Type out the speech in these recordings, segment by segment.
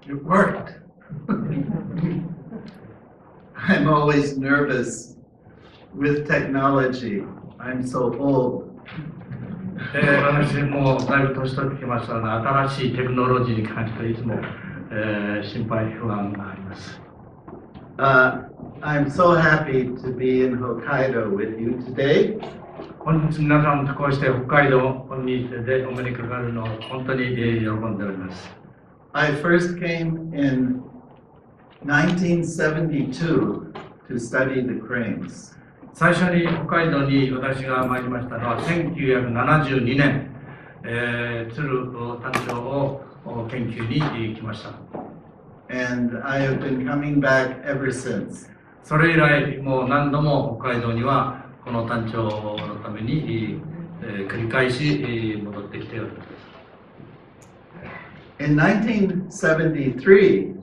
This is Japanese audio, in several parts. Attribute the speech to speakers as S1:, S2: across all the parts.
S1: It worked. I'm always nervous with technology. I'm so old.
S2: 私もだいぶ年取ってきましたので、新しいテクノロジーに関していつも、心配不安があります。
S1: I'm so happy to be in Hokkaido with you today.
S2: 本日皆さんとこうして北海道にでお目にかかるのを本当に喜んでおります。
S1: I first came in 1972 to study the cranes.
S2: 最初に北海道に私が参りましたのは1972年、鶴単調を研究に来ました。
S1: And I have been coming back ever since.
S2: それ以来もう何度も北海道にはこの単調のために、繰り返し戻ってきております。
S1: In 1973,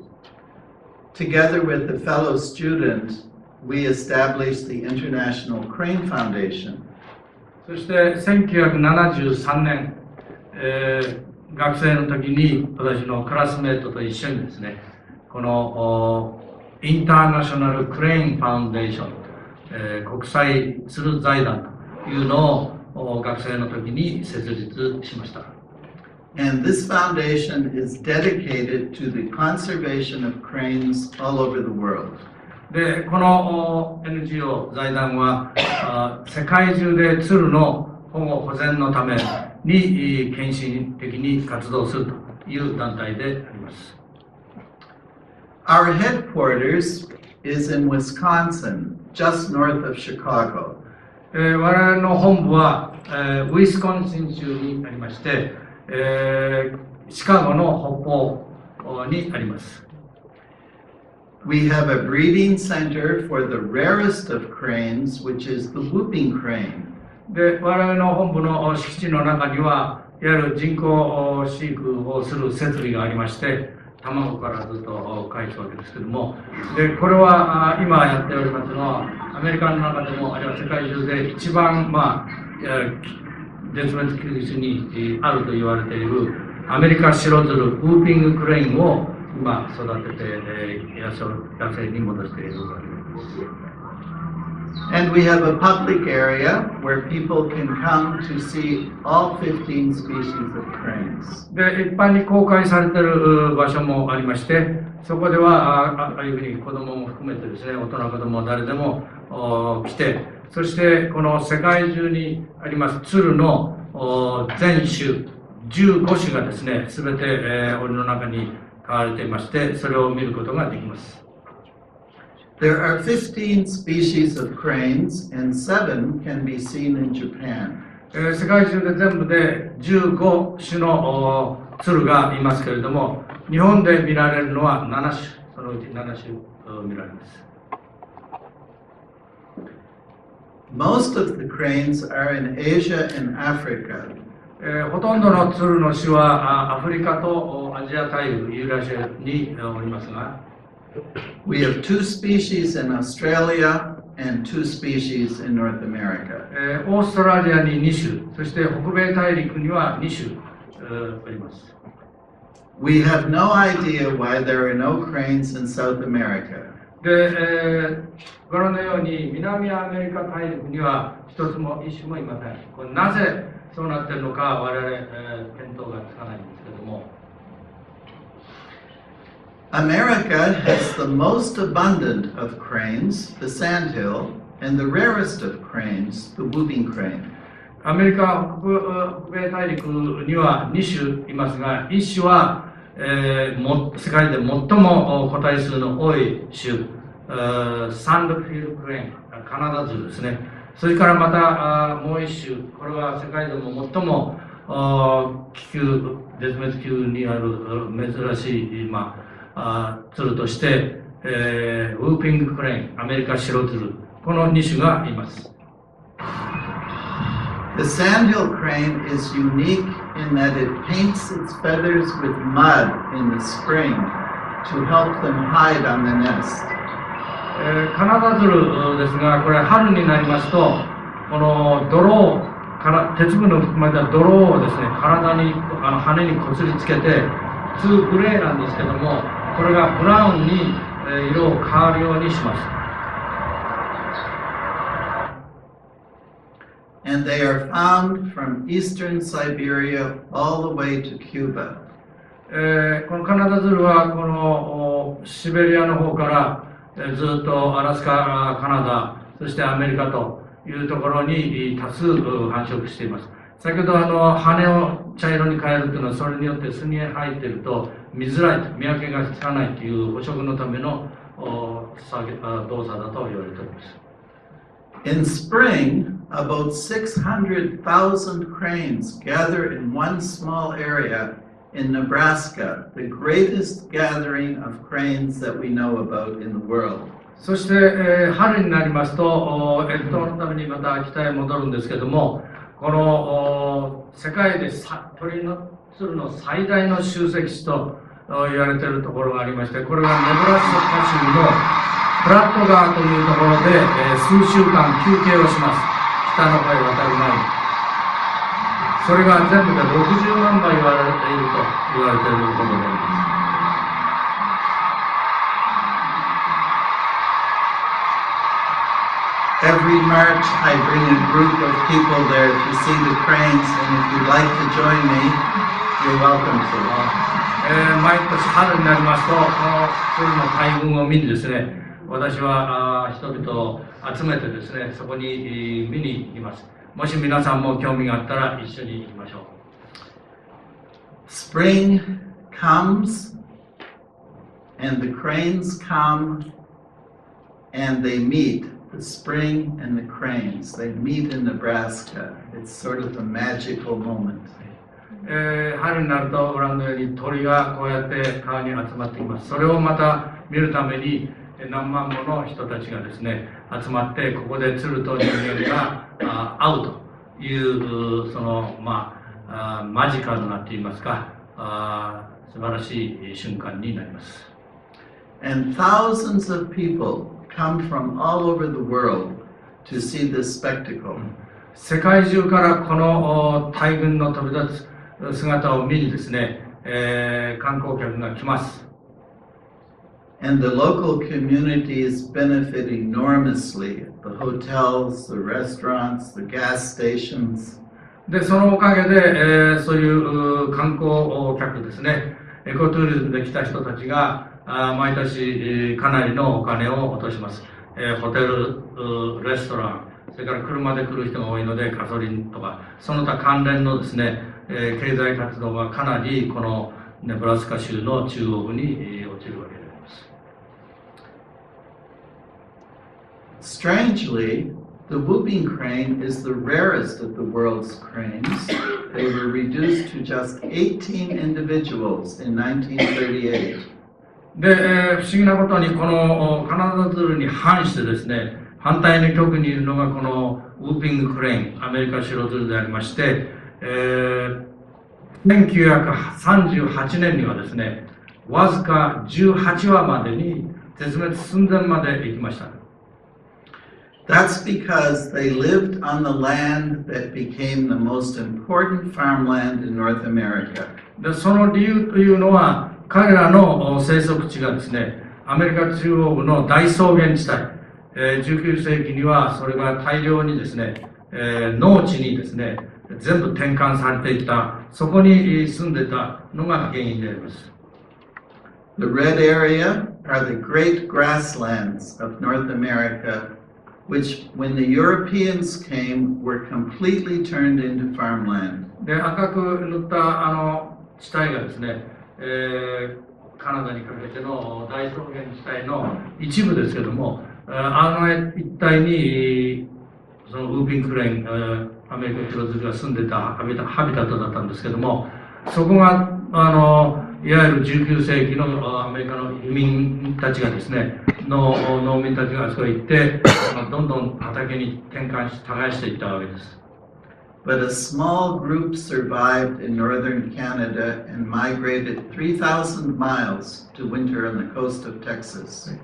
S1: together with a fellow student, we established the International Crane Foundation.
S2: そして1973年、学生の時に私のクラスメートと一緒にですね、このインターナショナルクレーンファウンデーション、国際鶴財団というのを学生の時に設立しました。
S1: And this foundation is dedicated to the conservation of cranes all over the world.
S2: で、この NGO 財団は世界中で鶴の保護保全のために献身的に活動するという団体であります。
S1: Our headquarters is in Wisconsin, just north of Chicago.
S2: 我々の本部は、ウィスコンシン州にありまして、シカゴの北方にあります。
S1: We have a breeding center for the rarest of cranes, which is the whooping crane.
S2: で、我々の本部の敷地の中には、いわゆる人工飼育をする設備がありまして、卵からずっと返すわけですけども、で、これは今やっておりますのは、アメリカの中でも、あるいは世界中で一番、絶滅危惧種にあると言われているアメリカ白鶴ウーピングクレインを今育てて野生に戻しているわけです。
S1: And we have a public area where people can come to see all 15 species of cranes.
S2: で、一般に公開されている場所もありまして、そこではああいうふうに子供も含めてですね、大人子供誰でも来て、そしてこの世界中にあります鶴の全種15種がですね、すべて檻の中に飼われていまして、それを見ることができます。
S1: There are 15 species of cranes and 7 can be seen in Japan.
S2: 世界中で全部で15種の鶴がいますけれども、日本で見られるのは7種、そのうち7種見られます。
S1: Most of the cranes are in Asia and Africa.
S2: ほとんどの鶴の種はアフリカとアジア大陸、ユーラシアにおりますが、
S1: We have 2 species in Australia and 2 species in North America.
S2: オーストラリアに2種、そして北米大陸には2種あります。
S1: We have no idea why there are no cranes in South America.
S2: で、ご覧のように南アメリカ大陸には一つも一種もいません。これなぜそうなっているのか我々、見当がつかないんですけれども。
S1: America has the most abundant of cranes, the sandhill, and the rarest of cranes, the whooping crane.
S2: アメリカ北米大陸には2種いますが、1種は、世界で最も個体数の多い種、サンドフィールクレーン、カナダ鶴ですね。それからまたもう1種、これは世界でも最も絶滅危惧にある珍しい、鶴として、ウーピングクレーン、アメリカ白鶴、この2種がいます。
S1: The sandhill crane is unique in that it paints its feathers with mud in the spring to help them hide on the nest.
S2: カナダ鶴ですが、これ春になりますと、この泥から鉄分の含まれた泥をですね、体に羽にこすりつけて、普通グレーなんですけども、これがブラウンに色を変わるようにします。
S1: And they are found from eastern Siberia all the way to Cuba.
S2: このカナダズルはこのシベリアの方からずっとアラスカ、カナダ、そしてアメリカというところに多数繁殖しています。先ほど羽を茶色に変えるというのは、それによって巣に入っていると見づらい、見分けがつかないという捕食のための動作だと言われております。
S1: In spring, about 600,000 cranes gather in one small area in Nebraska, the greatest gathering of cranes that we know about in the world.
S2: そして、春になりますと、越冬のためにまた北へ戻るんですけども、この世界で鳥の鶴の最大の集積地と言われているところがありまして、これはネブラスカ州のプラット川というところで、数週間休憩をします。北の方へ渡る前に。それが全部で60万羽言われていると言われていることであります。
S1: Every March, I bring a group of people there to see the cranes, and if you'd like to join me, you're welcome to.
S2: 毎年春になりますと、この鶴の大群を見にですね、私は人々を集めてですね、そこに見に行きます。もし皆さんも興味があったら一緒に行きましょう。
S1: Spring comes, and the cranes come, and they meet. The spring and the cranes, they meet in Nebraska. It's sort of a magical moment.
S2: 春になるとご覧のように鳥がこうやって川に集まってきます。それをまた見るために何万もの人たちがですね集まって、ここで鶴と人間が会うというそのマジカルなといいますか素晴らしい瞬間になります。
S1: And thousands of people come from all over the world to see this spectacle.
S2: 世界中からこの大群の飛び立つ姿を見にですね、観光客が来ます。
S1: And the local community is benefit enormously. The hotels, the restaurants, the gas stations.
S2: で、そのおかげで、そういう観光客ですね、エコトゥーリズムで来た人たちが毎年かなりのお金を落とします。ホテル、レストラン、それから車で来る人が多いのでガソリンとか、その他関連のですね、経済活動がかなりこのネブラスカ州の中央部に落ちるわけであります。
S1: Strangely, the whooping crane is the rarest of the world's cranes. They were reduced to just 18 individuals in 1938.
S2: で、不思議なことにこのカナダズルに反してですね、反対の極にいるのがこのウーピングクレーン、アメリカシロズルでありまして、1938年にはですね、わずか18羽までに絶滅寸前まで行きました。
S1: That's because they lived on the land that became the most important farmland in North America.
S2: で、その理由というのは、彼らの生息地がですね、アメリカ中央部の大草原地帯、19世紀にはそれが大量にですね、農地にですね、全部転換されていた、そこに住んでたのが原因であります。
S1: The red area are the great grasslands of North America, which, when the Europeans came, were completely turned into farmland.
S2: で、赤く塗った地帯がですね、カナダにかけての大草原地帯の一部ですけども、一帯にそのウーピングクレーン、アメリカクロズルが住んでたハビタットだったんですけども、そこがいわゆる19世紀のアメリカの移民たちがですね、農民たちがあそこへ行って、どんどん畑に耕していったわけです。
S1: But a small group survived in northern Canada and migrated 3,000 miles to winter on the coast of Texas.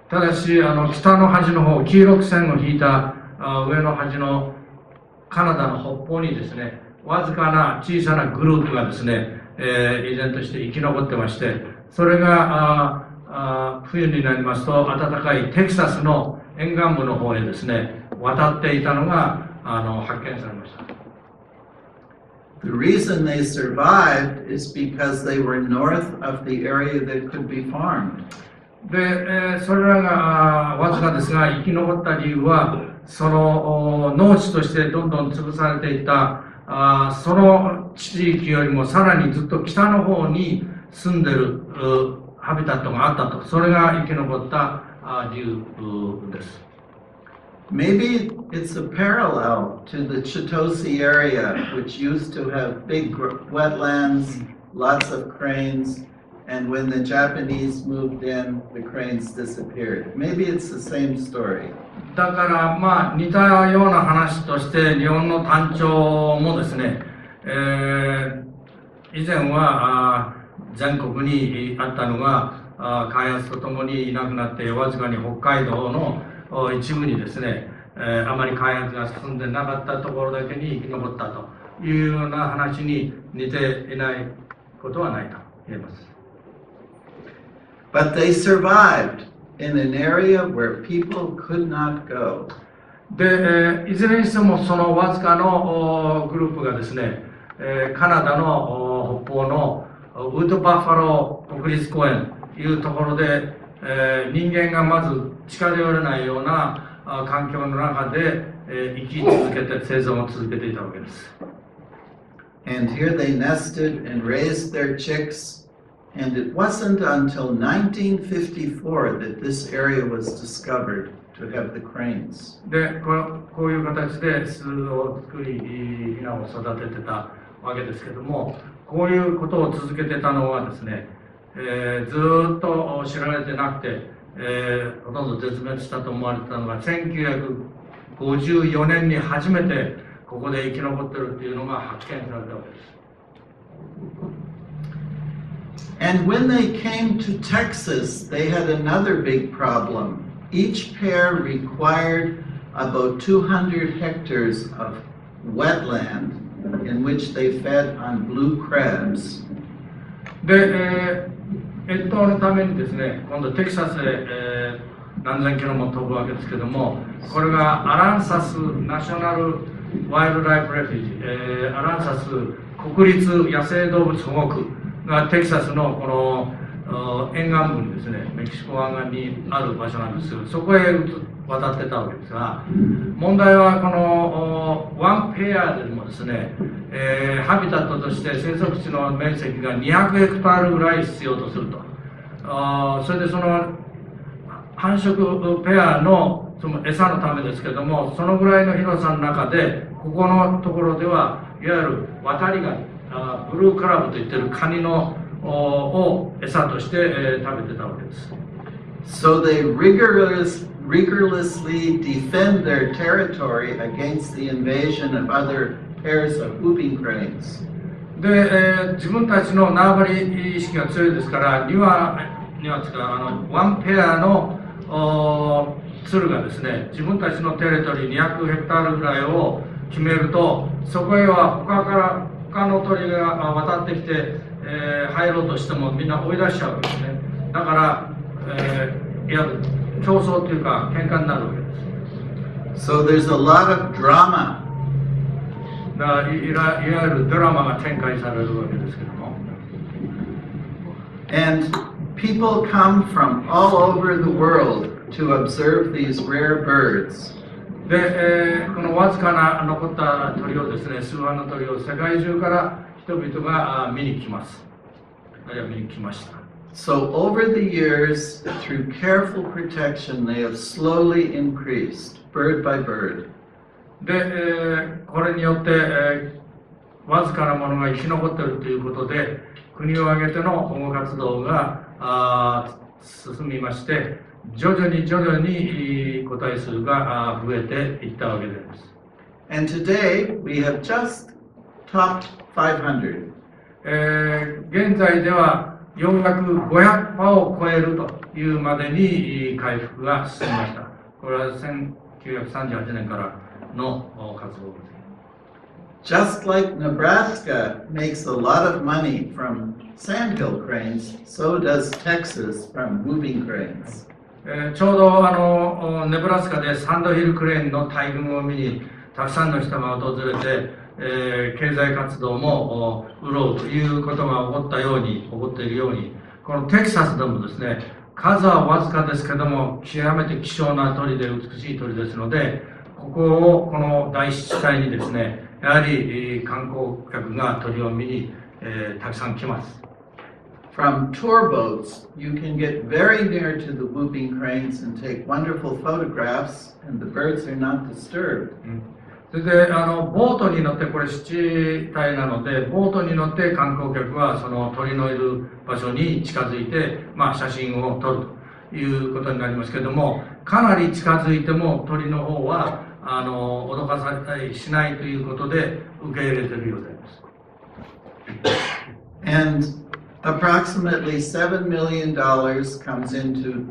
S2: ただし、北の端の方、黄色く線を引いた上の端のカナダの北方にですね、わずかな小さなグループがですね、依然として生き残ってまして、それが冬になりますと暖かいテキサスの沿岸部の方へですね、渡っていたのが発見されました。
S1: The reason they survived is because they were north of the area that could be farmed.
S2: で、それらがわずかですが生き残った理由は、その農地としてどんどん潰されていたその地域よりもさらにずっと北の方に住んでるハビタットがあったと、それが生き残った理由です。
S1: Maybe it's a parallel to the Chitose area, which used to have big wetlands, lots of cranes, and when the Japanese moved in, the cranes disappeared. Maybe it's the same story.
S2: だからまあ似たような話として日本のタンチョウもですね、以前は全国にあったのが開発とともにいなくなってわずかに北海道の一部にですね、あまり開発が進んでなかったところだけに生き残ったというような話に似ていないことはないと言えます。
S1: But they survived in an area where people could not go.
S2: で、いずれにしてもそのわずかのグループがですね、カナダの北方のウッドバッファロー国立公園というところで、人間がまず近寄れないような環境の中で、生き続けて生存を続けていたわけです。
S1: And here they nested and raised their chicks. And it wasn't until 1954 that this area was discovered to have the cranes.
S2: で、こういう形で巣を作り、ヒナを育ててたわけですけども、こういうことを続けてたのはですね、ずっと知られてなくて、ほとんど絶滅したと思われてたのが、1954年に初めてここで生き残ってるっていうのが発見されたわけです。
S1: And when they came to Texas, they had another big problem. Each pair required about 200 hectares of wetland in which they fed on blue crabs.
S2: で、越冬のためにですね、今度テキサスへ、何千キロも飛ぶわけですけども、これがアランサスナショナルワイルドライフレフュージ、アランサス国立野生動物保護区がテキサスのこの沿岸部にですね、メキシコ湾岸にある場所なんですよ。そこへ渡ってたわけですが、問題はこのワンペアでもですね、ハビタットとして生息地の面積が200ヘクタールぐらい必要とすると。それでその繁殖ペアのその餌のためですけども、そのぐらいの広さの中で、ここのところではいわゆる渡りガニ、ブルークラブといってるカニのを餌として、食べてたわけです。
S1: So they rigorously defend their territory against the invasion of other pairs of whooping cranes.
S2: で、自分たちの縄張り意識が強いですから、2羽つかワンペアの鶴がですね、自分たちのテレトリー200ヘクタールぐらいを決めると、そこへは他の鳥が渡ってきて、入ろうとしてもみんな追い出しちゃうわけですね。だから、いわゆる競争というか喧嘩になるわけです。
S1: So there's a lot of drama.
S2: だからいわゆるドラマが展開されるわけですけども。
S1: And people come from all over the world to observe these rare birds.
S2: で、このわずかな残った鳥をですね、数羽の鳥を世界中から人々が見に来ます。あるいは見に来ました。
S1: So over the years, through careful protection, they have slowly increased, bird by bird.
S2: で、これによって、わずかなものが生き残っているということで、国を挙げての保護活動が進みまして、徐々に個体数が増えていったわけです。
S1: And today we have just topped 500.
S2: 現在ではようやく500羽を超えるというまでに回復が進みました。これは1938年からの活動です。
S1: Just like Nebraska makes a lot of money from sandhill cranes, so does Texas from whooping cranes.
S2: ちょうどネブラスカでサンドヒルクレーンの大群を見にたくさんの人が訪れて、経済活動も潤うということが起こっているように、このテキサスでもですね、数はわずかですけども極めて希少な鳥で美しい鳥ですので、この大湿地帯にですね、やはり観光客が鳥を見に、たくさん来ます。
S1: From tour boats, you can get very near to the whooping cranes and take wonderful photographs, and the birds are not disturbed.
S2: それでボートに乗って、これ湿地帯なので、ボートに乗って観光客はその鳥のいる場所に近づいて、写真を撮るということになりますけれども、かなり近づいても鳥の方は脅かされたりしないということで受け入れているようであります。
S1: And approximately $7 million comes into